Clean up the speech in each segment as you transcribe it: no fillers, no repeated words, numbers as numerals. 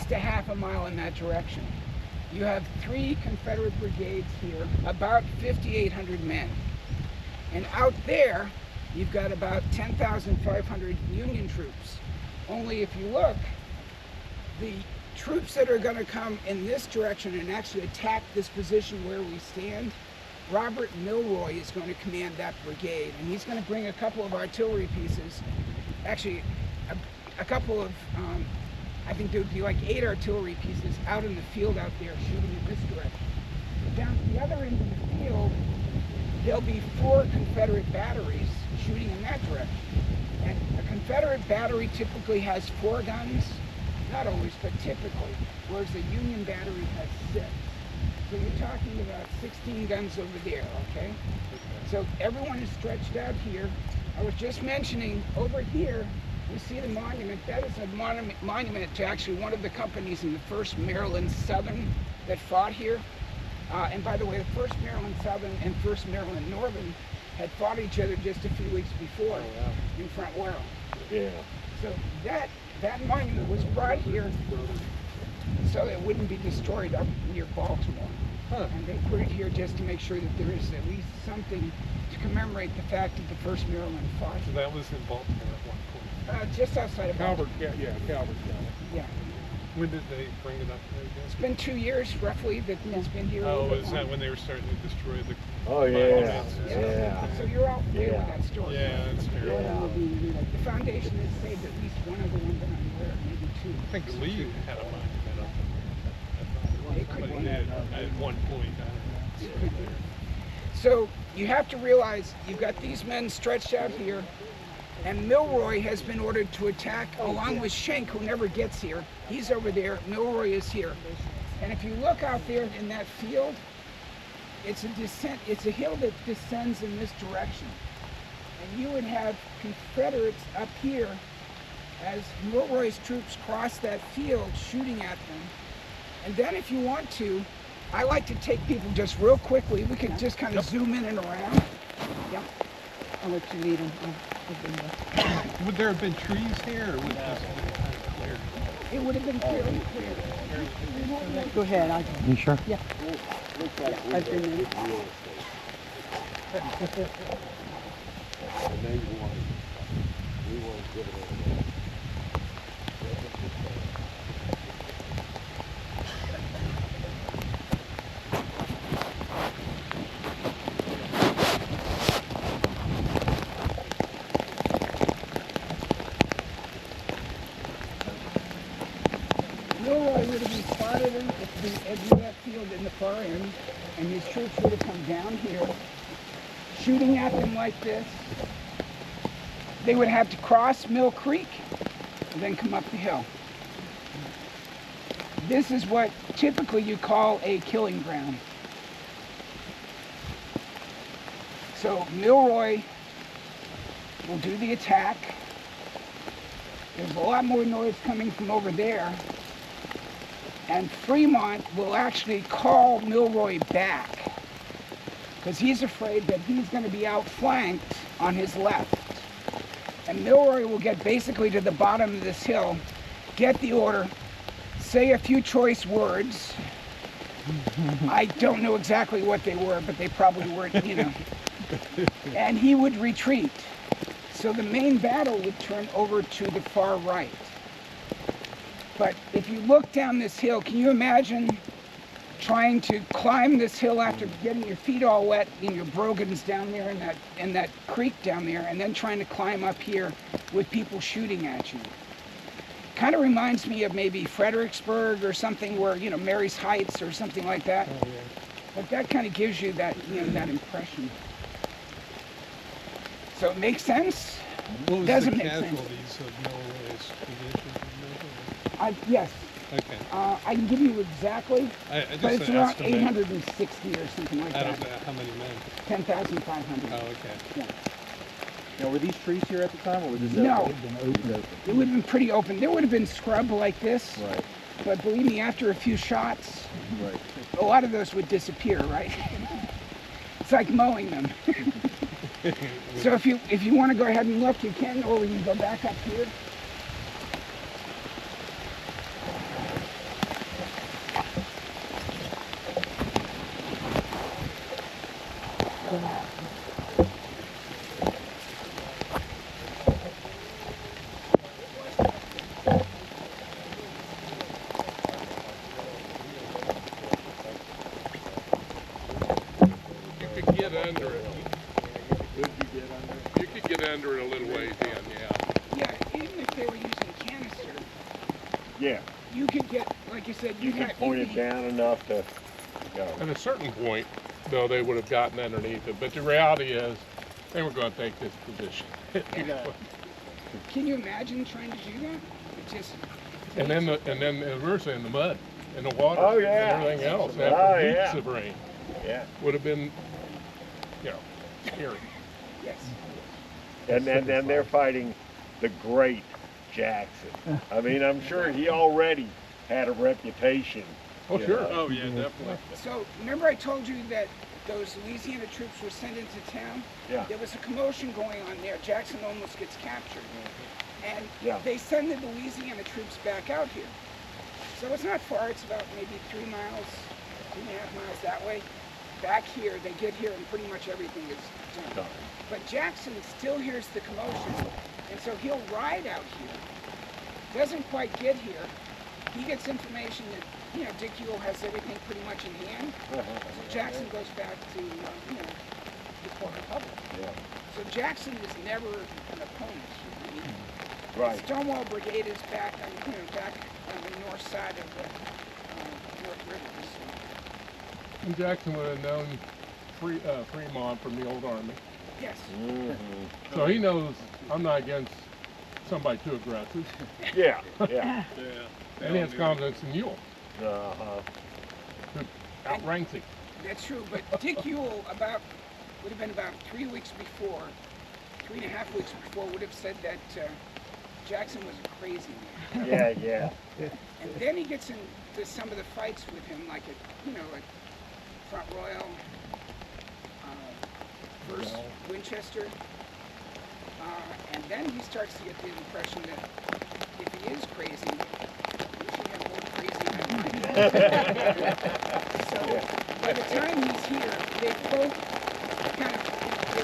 least a half a mile in that direction. You have 3 Confederate brigades here, about 5,800 men. And out there, you've got about 10,500 Union troops. Only if you look, the troops that are going to come in this direction and actually attack this position where we stand, Robert Milroy is going to command that brigade, and he's going to bring a couple of artillery pieces, actually a couple of, I think there would be like 8 artillery pieces out in the field out there shooting in this direction. Down at the other end of the field, there'll be 4 Confederate batteries shooting in that direction. And a Confederate battery typically has 4 guns, not always, but typically, whereas the Union battery has 6. So you're talking about 16 guns over there, okay? So everyone is stretched out here. I was just mentioning over here, you see the monument. That is a monument to actually one of the companies in the 1st Maryland Southern that fought here. And by the way, the 1st Maryland Southern and 1st Maryland Northern had fought each other just a few weeks before in Front Royal. Yeah. So that monument was brought here so that it wouldn't be destroyed up near Baltimore. And they put it here just to make sure that there is at least something to commemorate the fact that the 1st Maryland fought. So that was in Baltimore at one point? Just outside of Calvert, Baltimore. yeah, Calvert County. Yeah. When did they bring it up there again? It's been 2 years, roughly, that it's been here. Oh, is that when they were starting to destroy the Oh, yeah. Yeah. So you're all familiar with that story. Yeah, that's fair. The foundation has saved at least one other one that I'm aware of, maybe 2. I think Lee had a monument up It could there. be. At one point. So you have to realize you've got these men stretched out here, and Milroy has been ordered to attack along with Schenck, who never gets here. He's over there, Milroy is here. And if you look out there in that field, it's a descent, it's a hill that descends in this direction. And you would have Confederates up here as Milroy's troops cross that field shooting at them. And then if you want to, I like to take people just real quickly. We could just kind of zoom in and around. Yep. I'll let you lead them. Would there have been trees here, or would this have been kind of clear? It would have been fairly clear. Go ahead. You sure? Yeah. I've been there. And then we want to give it over there. Milroy would have been spotted in that field in the far end, and his troops would have come down here, shooting at them like this. They would have to cross Mill Creek and then come up the hill. This is what typically you call a killing ground. So Milroy will do the attack. There's a lot more noise coming from over there. And Fremont will actually call Milroy back because he's afraid that he's going to be outflanked on his left. And Milroy will get basically to the bottom of this hill, get the order, say a few choice words. I don't know exactly what they were, but they probably weren't, and he would retreat. So the main battle would turn over to the far right. But if you look down this hill, can you imagine trying to climb this hill after getting your feet all wet in your brogans down there in that creek down there, and then trying to climb up here with people shooting at you? Kind of reminds me of maybe Fredericksburg or something where, Mary's Heights or something like that. Oh, yeah. But that kind of gives you that, that impression. So it makes sense? What was Doesn't the make sense. casualties of Milroy's division? Yes. Okay. I can give you exactly, I but just it's an around estimate 860 or something like out that. of that, how many men? 10,500. Oh, okay. Yeah. Now, were these trees here at the time, or was this No. open? It would have been pretty open. There would have been scrub like this, Right, but believe me, after a few shots, right. a lot of those would disappear, right? It's like mowing them. So if you want to go ahead and look, you can, or we can go back up here. get under it. Could you get under? You could get under it a little ways in, yeah. Yeah, even if they were using canister, Yeah, you could get, like you said, you can point it down enough to go. At a certain point, though, they would have gotten underneath it. But the reality is, they were going to take this position. Can you imagine trying to do that? It just. And then we were saying the mud and the water Oh, yeah. and everything else Oh, after weeks yeah. of rain Yeah. would have been, scary. Yes. And then they're fighting the great Jackson. I mean, I'm sure he already had a reputation. Oh, you sure. know. Oh, yeah, definitely. So remember I told you that those Louisiana troops were sent into town? Yeah. There was a commotion going on there. Jackson almost gets captured. And Yeah. they send the Louisiana troops back out here. So it's not far. It's about maybe 3 miles, 2.5 miles that way. Back here, they get here and pretty much everything is done. But Jackson still hears the commotion, and so he'll ride out here. Doesn't quite get here. He gets information that, Dick Ewell has everything pretty much in hand. So Jackson goes back to, the Port Republic. Yeah. So Jackson is never an opponent. I mean, Right. Stonewall Brigade is back on, back on the north side of the North River. So, And Jackson would have known Fremont from the old army. yes. So he knows I'm not against somebody too aggressive. Yeah, yeah. And he has confidence in Ewell. Uh-huh. Outranks him. That's true, but Dick Ewell would have been about 3 weeks before, 3.5 weeks before, would have said that Jackson was a crazy man. Yeah, yeah. And then he gets into some of the fights with him, like at Front Royal, first Winchester, and then he starts to get the impression that if he is crazy, he should have more crazy than mine. So by the time he's here, they both kind of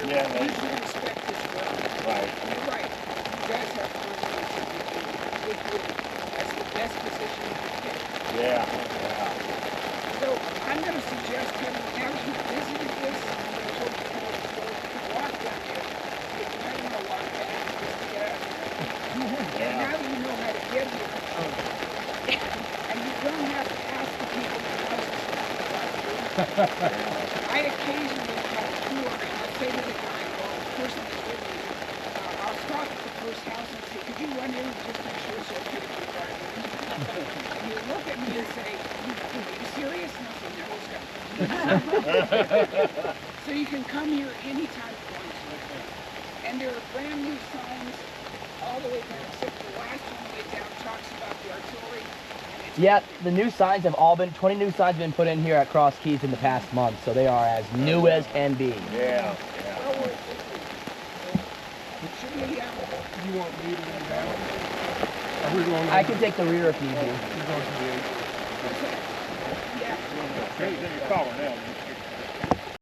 mutually respect this work. Right. You're right. You guys have confidence in Dick Ewell. That's the best position you can get. Yeah. So I'm going to suggest, Kevin, now that you've visited this, I'm going to hope you come over to walk down here. If you might want to walk back just to get out of here. And now that you know how to get here, and you don't have to ask the people the questions about I occasionally have a tour, and I'll say to the guy, or the person that's with me, I'll stop at the first house and say, could you run in and just make sure it's okay to put that in? And he'll look at me and say, are you serious? And I'll say, no, it's got So you can come here anytime you want to. And there are brand new signs all the way down, except the last one way down talks about the artillery. Yeah, the new signs have all been, 20 new signs have been put in here at Cross Keys in the past month, so they are as new as can be. Yeah. Well, should we, You want me to go down? Are we going I can take the rear if need be. We're going to the 8th. yeah. You're calling now.